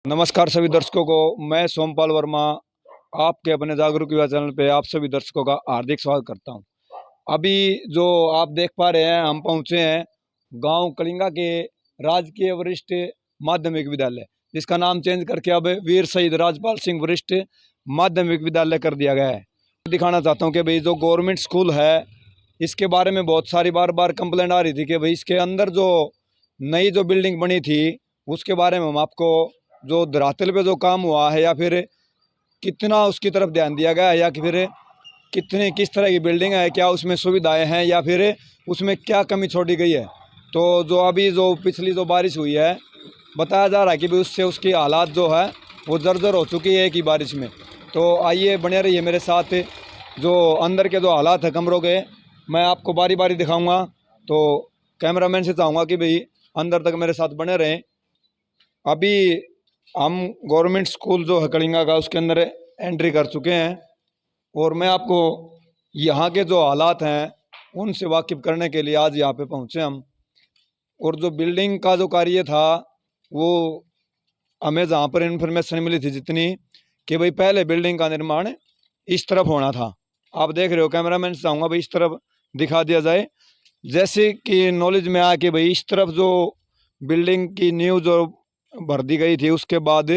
नमस्कार सभी दर्शकों को। मैं सोमपाल वर्मा आपके अपने जागरूक युवा चैनल पे आप सभी दर्शकों का हार्दिक स्वागत करता हूं। अभी जो आप देख पा रहे हैं, हम पहुंचे हैं गांव कलिंगा के राजकीय वरिष्ठ माध्यमिक विद्यालय, जिसका नाम चेंज करके अब वीर शहीद राजपाल सिंह वरिष्ठ माध्यमिक विद्यालय कर दिया गया है। दिखाना चाहता हूँ कि भाई जो गवर्नमेंट स्कूल है, इसके बारे में बहुत सारी बार बार कंप्लेंट आ रही थी कि भाई इसके अंदर जो नई जो बिल्डिंग बनी थी उसके बारे में हम आपको जो धरातल पे जो काम हुआ है या फिर कितना उसकी तरफ ध्यान दिया गया है या कि फिर कितने किस तरह की बिल्डिंग है, क्या उसमें सुविधाएं हैं या फिर उसमें क्या कमी छोड़ी गई है। तो जो अभी जो पिछली जो बारिश हुई है, बताया जा रहा है कि भी उससे उसकी हालात जो है वो जर्जर हो चुकी है एक ही बारिश में। तो आइए बने रहिए मेरे साथ, जो अंदर के जो हालात है कमरों के मैं आपको बारी बारी दिखाऊंगा। तो कैमरामैन से चाहूँगा कि भाई अंदर तक मेरे साथ बने रहें। अभी हम गवर्नमेंट स्कूल जो है कलिंगा का, उसके अंदर एंट्री कर चुके हैं और मैं आपको यहाँ के जो हालात हैं उनसे वाकिफ़ करने के लिए आज यहाँ पे पहुँचे हम। और जो बिल्डिंग का जो कार्य था वो हमें जहाँ पर इन्फॉर्मेशन मिली थी जितनी, कि भाई पहले बिल्डिंग का निर्माण इस तरफ होना था। आप देख रहे हो, कैमरामैन से चाहूँगा भाई इस तरफ दिखा दिया जाए। जैसे कि नॉलेज में आया कि भाई इस तरफ जो बिल्डिंग की नींव जो भर दी गई थी, उसके बाद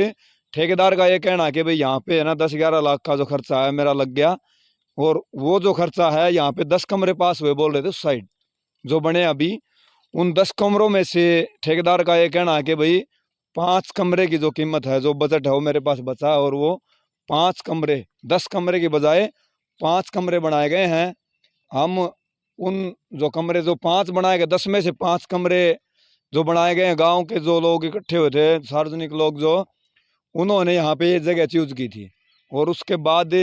ठेकेदार का ये कहना है कि भाई यहाँ पे है ना 10-11 लाख का जो खर्चा है मेरा लग गया। और वो जो खर्चा है यहाँ पे 10 कमरे पास हुए बोल रहे थे उस साइड जो बने अभी, उन 10 कमरों में से ठेकेदार का ये कहना है कि भाई 5 कमरे की जो कीमत है, जो बजट है वो मेरे पास बचा है और वो 5 कमरे, 10 कमरे की बजाय 5 कमरे बनाए गए हैं। हम उन जो कमरे जो 5 बनाए गए, 10 में से 5 कमरे जो बनाए गए हैं, गांव के जो लोग इकट्ठे हुए थे, सार्वजनिक लोग, जो उन्होंने यहाँ पे ये जगह चूज की थी। और उसके बाद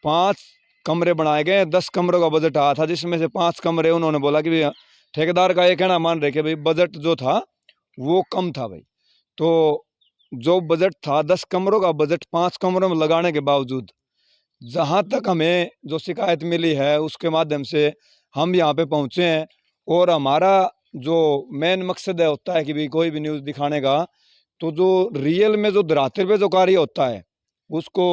5 कमरे बनाए गए, 10 कमरों का बजट आया था, जिसमें से 5 कमरे उन्होंने बोला कि भाई ठेकेदार का ये कहना मान रहे कि भाई बजट जो था वो कम था भाई। तो जो बजट था 10 कमरों का, बजट 5 कमरों में लगाने के बावजूद, जहाँ तक हमें जो शिकायत मिली है उसके माध्यम से हम यहाँ पे पहुँचे हैं। और हमारा जो मेन मकसद है होता है कि भाई कोई भी न्यूज़ दिखाने का, तो जो रियल में जो धरातल पे जो कार्य होता है उसको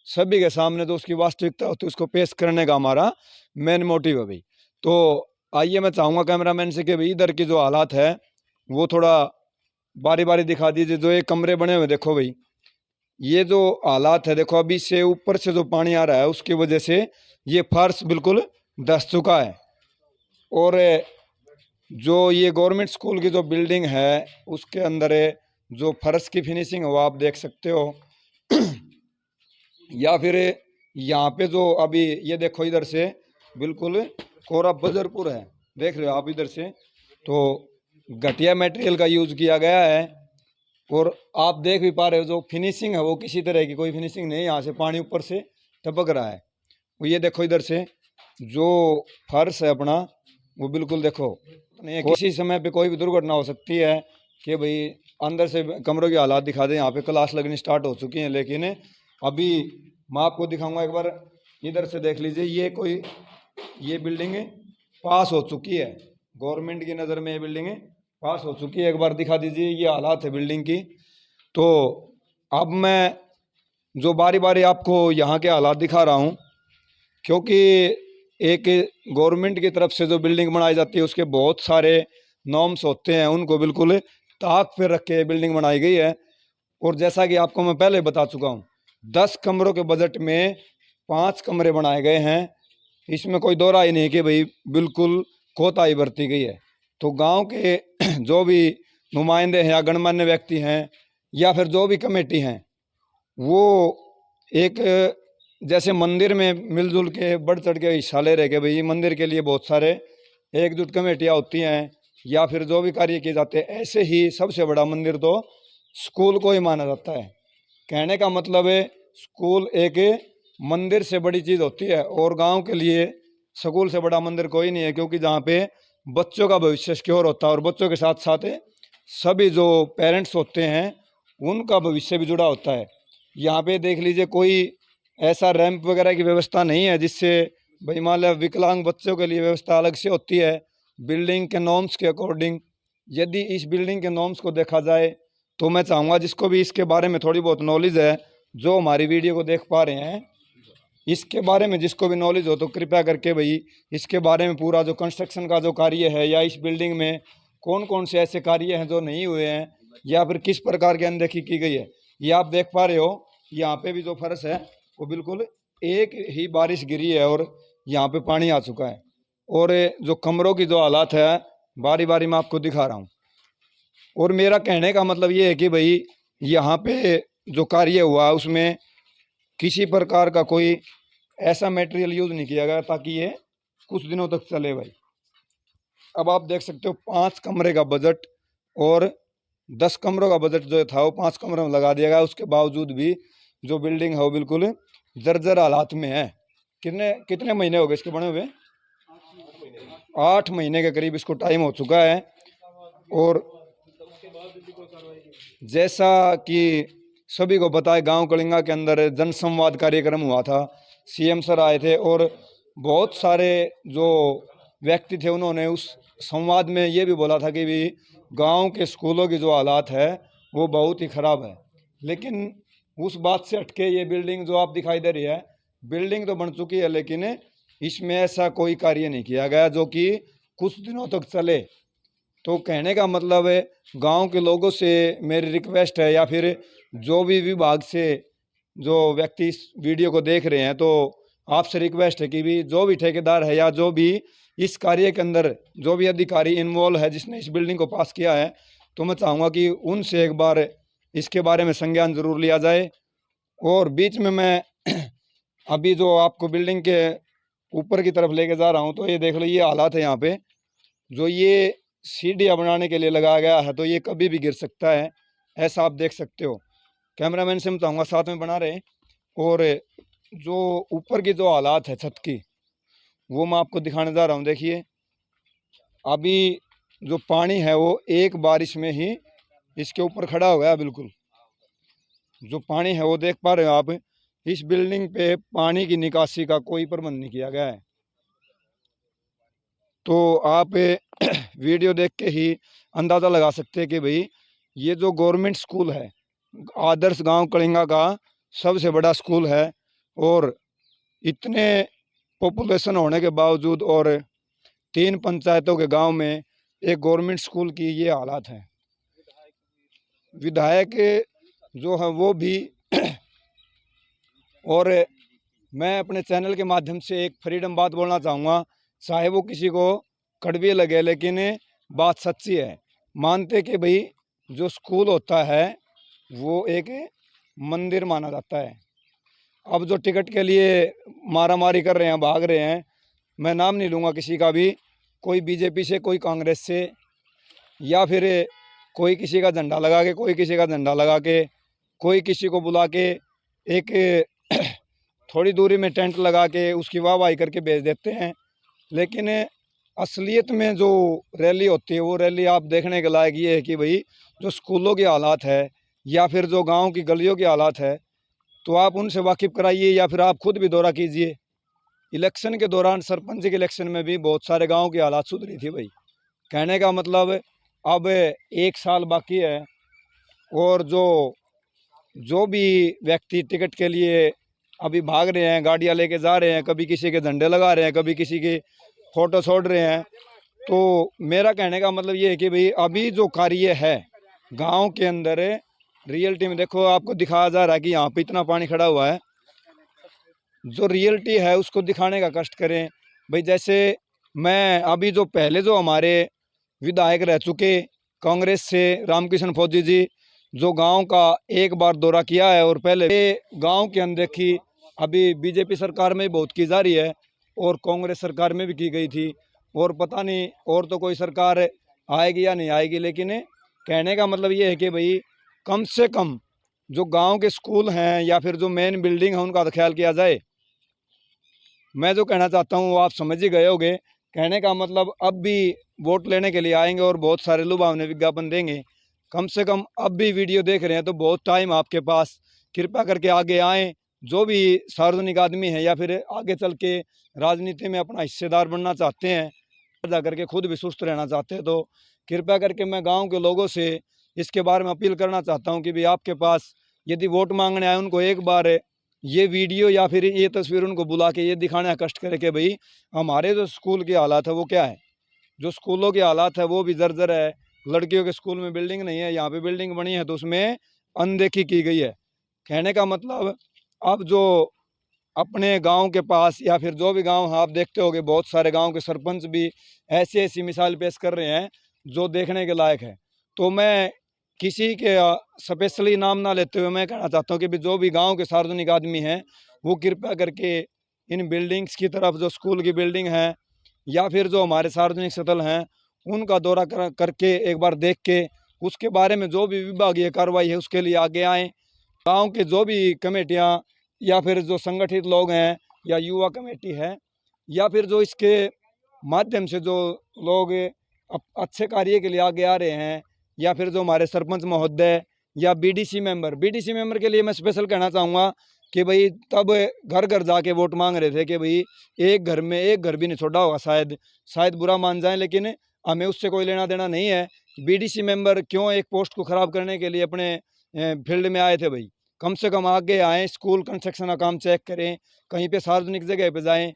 सभी के सामने जो उसकी वास्तविकता होती है उसको पेश करने का हमारा मेन मोटिव है भाई। तो आइए मैं चाहूँगा कैमरामैन से कि भाई इधर की जो हालात है वो थोड़ा बारी बारी दिखा दीजिए। जो ये कमरे बने हुए देखो भाई, ये जो हालात है देखो, अभी से ऊपर से जो पानी आ रहा है उसकी वजह से ये फर्श बिल्कुल धंस चुका है। और जो ये गवर्नमेंट स्कूल की जो बिल्डिंग है उसके अंदर जो फर्श की फिनिशिंग है वो आप देख सकते हो। या फिर यहाँ पे जो अभी ये देखो इधर से बिल्कुल कोरा बजरपुर है, देख रहे हो आप इधर से। तो घटिया मटेरियल का यूज़ किया गया है। और आप देख भी पा रहे हो जो फिनिशिंग है वो किसी तरह की कोई फिनिशिंग नहीं है, यहाँ से पानी ऊपर से टपक रहा है। वो ये देखो इधर से जो फर्श है अपना वो बिल्कुल देखो, नहीं किसी समय पे कोई भी दुर्घटना हो सकती है कि भाई अंदर से कमरों की हालात दिखा दें। यहाँ पे क्लास लगनी स्टार्ट हो चुकी है, लेकिन अभी मैं आपको दिखाऊंगा, एक बार इधर से देख लीजिए। ये बिल्डिंग पास हो चुकी है, गवर्नमेंट की नज़र में ये बिल्डिंग पास हो चुकी है। एक बार दिखा दीजिए, ये हालात है बिल्डिंग की। तो अब मैं जो बारी बारी आपको यहाँ के हालात दिखा रहा हूँ, क्योंकि एक गवर्नमेंट की तरफ से जो बिल्डिंग बनाई जाती है उसके बहुत सारे नॉर्म्स होते हैं, उनको बिल्कुल ताक पे रख के बिल्डिंग बनाई गई है। और जैसा कि आपको मैं पहले बता चुका हूँ, 10 कमरों के बजट में 5 कमरे बनाए गए हैं। इसमें कोई दो राय नहीं कि भाई बिल्कुल कोताही बरती गई है। तो गांव के जो भी नुमाइंदे हैं या गणमान्य व्यक्ति हैं या फिर जो भी कमेटी हैं, वो एक जैसे मंदिर में मिलजुल के बढ़ चढ़ के हिस्सा ले रहे कि भाई मंदिर के लिए बहुत सारे एकजुट कमेटियाँ होती हैं या फिर जो भी कार्य किए जाते हैं, ऐसे ही सबसे बड़ा मंदिर तो स्कूल को ही माना जाता है। कहने का मतलब है स्कूल एक मंदिर से बड़ी चीज़ होती है और गांव के लिए स्कूल से बड़ा मंदिर कोई नहीं है, क्योंकि जहाँ पे बच्चों का भविष्य सिक्योर होता है और बच्चों के साथ साथ सभी जो पेरेंट्स होते हैं उनका भविष्य भी जुड़ा होता है। यहाँ पे देख लीजिए, कोई ऐसा रैंप वगैरह की व्यवस्था नहीं है जिससे भाई मान लो विकलांग बच्चों के लिए व्यवस्था अलग से होती है बिल्डिंग के नॉर्म्स के अकॉर्डिंग। यदि इस बिल्डिंग के नॉर्म्स को देखा जाए तो मैं चाहूँगा जिसको भी इसके बारे में थोड़ी बहुत नॉलेज है, जो हमारी वीडियो को देख पा रहे हैं, इसके बारे में जिसको भी नॉलेज हो तो कृपया करके भाई इसके बारे में पूरा जो कंस्ट्रक्शन का जो कार्य है या इस बिल्डिंग में कौन कौन से ऐसे कार्य हैं जो नहीं हुए हैं या फिर किस प्रकार की अनदेखी की गई है। ये आप देख पा रहे हो, यहाँ पे भी जो फर्श है वो बिल्कुल एक ही बारिश गिरी है और यहाँ पे पानी आ चुका है। और जो कमरों की जो हालात है बारी बारी मैं आपको दिखा रहा हूँ। और मेरा कहने का मतलब ये है कि भाई यहाँ पे जो कार्य हुआ उसमें किसी प्रकार का कोई ऐसा मटेरियल यूज़ नहीं किया गया ताकि ये कुछ दिनों तक चले भाई। अब आप देख सकते हो 5 कमरे का बजट और 10 कमरों का बजट जो था वो 5 कमरों में लगा दिया गया। उसके बावजूद भी जो बिल्डिंग है वो बिल्कुल जर्जर हालात में है। कितने कितने महीने हो गए इसके बने हुए? 8 महीने के करीब इसको टाइम हो चुका है। और जैसा कि सभी को पता है, गांव कलिंगा के अंदर जनसंवाद कार्यक्रम हुआ था। सीएम सर आए थे और बहुत सारे जो व्यक्ति थे उन्होंने उस संवाद में ये भी बोला था कि भी गांव के स्कूलों की जो हालात है वो बहुत ही ख़राब है। लेकिन उस बात से हटके ये बिल्डिंग जो आप दिखाई दे रही है, बिल्डिंग तो बन चुकी है लेकिन इसमें ऐसा कोई कार्य नहीं किया गया जो कि कुछ दिनों तक चले। तो कहने का मतलब है गांव के लोगों से मेरी रिक्वेस्ट है या फिर जो भी विभाग से जो व्यक्ति इस वीडियो को देख रहे हैं, तो आपसे रिक्वेस्ट है कि भी जो भी ठेकेदार है या जो भी इस कार्य के अंदर जो भी अधिकारी इन्वॉल्व है जिसने इस बिल्डिंग को पास किया है, तो मैं चाहूँगा कि उनसे एक बार इसके बारे में संज्ञान जरूर लिया जाए। और बीच में मैं अभी जो आपको बिल्डिंग के ऊपर की तरफ लेके जा रहा हूँ, तो ये देख लो ये हालात है यहाँ पे। जो ये सीढ़ियाँ बनाने के लिए लगाया गया है तो ये कभी भी गिर सकता है, ऐसा आप देख सकते हो। कैमरामैन से मैं चाहूँगा साथ में बना रहे। और जो ऊपर की जो हालात है छत की वो मैं आपको दिखाने जा रहा हूँ। देखिए अभी जो पानी है वो एक बारिश में ही इसके ऊपर खड़ा हो गया। बिल्कुल जो पानी है वो देख पा रहे हो आप, इस बिल्डिंग पे पानी की निकासी का कोई प्रबंध नहीं किया गया है। तो आप वीडियो देख के ही अंदाज़ा लगा सकते हैं कि भाई ये जो गवर्नमेंट स्कूल है, आदर्श गांव कलिंगा का सबसे बड़ा स्कूल है, और इतने पॉपुलेशन होने के बावजूद और 3 पंचायतों के गांव में एक गवर्नमेंट स्कूल की ये हालात है। विधायक जो है वो भी और मैं अपने चैनल के माध्यम से एक फ्रीडम बात बोलना चाहूँगा, चाहे वो किसी को कड़वी लगे लेकिन बात सच्ची है। मानते कि भाई जो स्कूल होता है वो एक मंदिर माना जाता है। अब जो टिकट के लिए मारामारी कर रहे हैं, भाग रहे हैं, मैं नाम नहीं लूँगा किसी का भी, कोई बीजेपी से, कोई कांग्रेस से, या फिर कोई किसी का झंडा लगा के, कोई किसी का झंडा लगा के, कोई किसी को बुला के एक थोड़ी दूरी में टेंट लगा के उसकी वाहवाही करके भेज देते हैं। लेकिन असलियत में जो रैली होती है वो रैली आप देखने के लायक ये है कि भाई जो स्कूलों की हालात है या फिर जो गांव की गलियों की हालात है, तो आप उनसे वाकिफ़ कराइए या फिर आप खुद भी दौरा कीजिए। इलेक्शन के दौरान सरपंच के इलेक्शन में भी बहुत सारे गाँव की हालात सुधरी थी भाई। कहने का मतलब अब 1 साल बाकी है और जो भी व्यक्ति टिकट के लिए अभी भाग रहे हैं, गाड़ियां लेके जा रहे हैं, कभी किसी के झंडे लगा रहे हैं, कभी किसी के फोटो छोड़ रहे हैं, तो मेरा कहने का मतलब ये है कि भाई अभी जो कार्य है गांव के अंदर रियलिटी में देखो, आपको दिखाया जा रहा है कि यहाँ पे इतना पानी खड़ा हुआ है। जो रियलिटी है उसको दिखाने का कष्ट करें भाई। जैसे मैं अभी जो पहले जो हमारे विधायक रह चुके कांग्रेस से रामकिशन फौजी जी, जो गांव का एक बार दौरा किया है और पहले गांव की अनदेखी अभी बीजेपी सरकार में बहुत की जा रही है और कांग्रेस सरकार में भी की गई थी, और पता नहीं और तो कोई सरकार आएगी या नहीं आएगी। लेकिन कहने का मतलब ये है कि भाई कम से कम जो गांव के स्कूल हैं या फिर जो मेन बिल्डिंग है उनका तो ख्याल किया जाए। मैं जो कहना चाहता हूँ वो आप समझ ही गए होंगे। कहने का मतलब अब भी वोट लेने के लिए आएंगे और बहुत सारे लुभावने विज्ञापन देंगे। कम से कम अब भी वीडियो देख रहे हैं तो बहुत टाइम आपके पास, कृपया करके आगे आएँ। जो भी सार्वजनिक आदमी है या फिर आगे चल के राजनीति में अपना हिस्सेदार बनना चाहते हैं, जा करके खुद भी सुस्त रहना चाहते हैं, तो कृपया करके मैं गांव के लोगों से इसके बारे में अपील करना चाहता हूँ कि भाई आपके पास यदि वोट मांगने आए उनको एक बार ये वीडियो या फिर ये तस्वीर उनको बुला के ये दिखाने का कष्ट करें कि भाई हमारे जो स्कूल के हालात है वो क्या है। जो स्कूलों के हालात है वो भी जर्जर है। लड़कियों के स्कूल में बिल्डिंग नहीं है, यहाँ पे बिल्डिंग बनी है तो उसमें अनदेखी की गई है। कहने का मतलब अब जो अपने गांव के पास या फिर जो भी गांव है, आप देखते होंगे बहुत सारे गांव के सरपंच भी ऐसी ऐसी मिसाल पेश कर रहे हैं जो देखने के लायक है। तो मैं किसी के स्पेशली नाम ना लेते हुए मैं कहना चाहता हूँ कि जो भी गांव के सार्वजनिक आदमी हैं वो कृपया करके इन बिल्डिंग्स की तरफ, जो स्कूल की बिल्डिंग है या फिर जो हमारे सार्वजनिक स्थल हैं, उनका दौरा करके एक बार देख के उसके बारे में जो भी विभागीय कार्रवाई है उसके लिए आगे आएँ। गांव के जो भी कमेटियां या फिर जो संगठित लोग हैं या युवा कमेटी है या फिर जो इसके माध्यम से जो लोग अच्छे कार्य के लिए आगे आ रहे हैं या फिर जो हमारे सरपंच महोदय या बीडीसी मेंबर के लिए मैं स्पेशल कहना चाहूँगा कि भाई तब घर घर जाके वोट मांग रहे थे कि भाई एक घर में एक घर भी नहीं छोड़ा होगा, शायद बुरा मान जाए, लेकिन हमें उससे कोई लेना देना नहीं है। बीडीसी मेंबर क्यों एक पोस्ट को ख़राब करने के लिए अपने फील्ड में आए थे भाई। कम से कम आगे आएँ, स्कूल कंस्ट्रक्शन का काम चेक करें, कहीं पे सार्वजनिक जगह पे जाएं।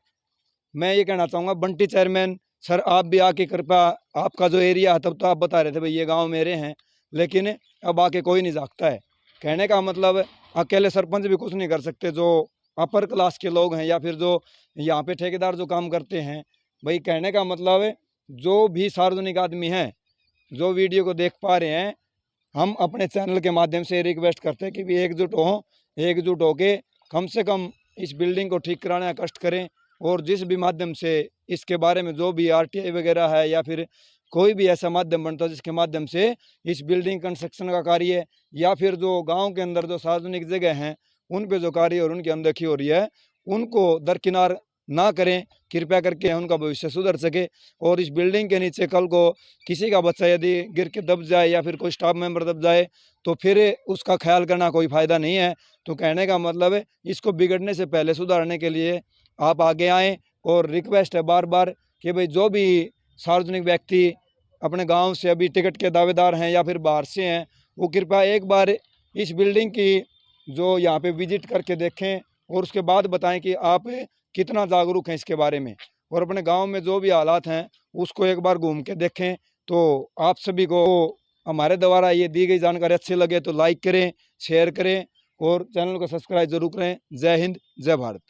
मैं ये कहना चाहूँगा बंटी चेयरमैन सर, आप भी आके कृपया, आपका जो एरिया है तब तो आप बता रहे थे भाई ये गांव मेरे हैं, लेकिन अब आके कोई नहीं झाँकता है। कहने का मतलब अकेले सरपंच भी कुछ नहीं कर सकते, जो अपर क्लास के लोग हैं या फिर जो यहाँ पे ठेकेदार जो काम करते हैं। भाई कहने का मतलब जो भी सार्वजनिक आदमी हैं जो वीडियो को देख पा रहे हैं, हम अपने चैनल के माध्यम से रिक्वेस्ट करते हैं कि भी एकजुट होके कम से कम इस बिल्डिंग को ठीक कराने का कष्ट करें। और जिस भी माध्यम से इसके बारे में जो भी आरटीआई वगैरह है या फिर कोई भी ऐसा माध्यम बनता है जिसके माध्यम से इस बिल्डिंग कंस्ट्रक्शन का कार्य या फिर जो गांव के अंदर जो सार्वजनिक जगह हैं उन पे जो कार्य और उनकी अनदेखी हो रही है उनको दरकिनार ना करें, कृपया करके उनका भविष्य सुधर सके। और इस बिल्डिंग के नीचे कल को किसी का बच्चा यदि गिर के दब जाए या फिर कोई स्टाफ मेंबर दब जाए तो फिर उसका ख्याल करना कोई फ़ायदा नहीं है। तो कहने का मतलब है इसको बिगड़ने से पहले सुधारने के लिए आप आगे आएँ। और रिक्वेस्ट है बार बार कि भाई जो भी सार्वजनिक व्यक्ति अपने गांव से अभी टिकट के दावेदार हैं या फिर बाहर से हैं, वो कृपया एक बार इस बिल्डिंग की जो यहाँ पे विजिट करके देखें और उसके बाद बताएं कि आप कितना जागरूक हैं इसके बारे में। और अपने गांव में जो भी हालात हैं उसको एक बार घूम के देखें। तो आप सभी को हमारे द्वारा ये दी गई जानकारी अच्छी लगे तो लाइक करें, शेयर करें और चैनल को सब्सक्राइब जरूर करें। जय हिंद, जय भारत।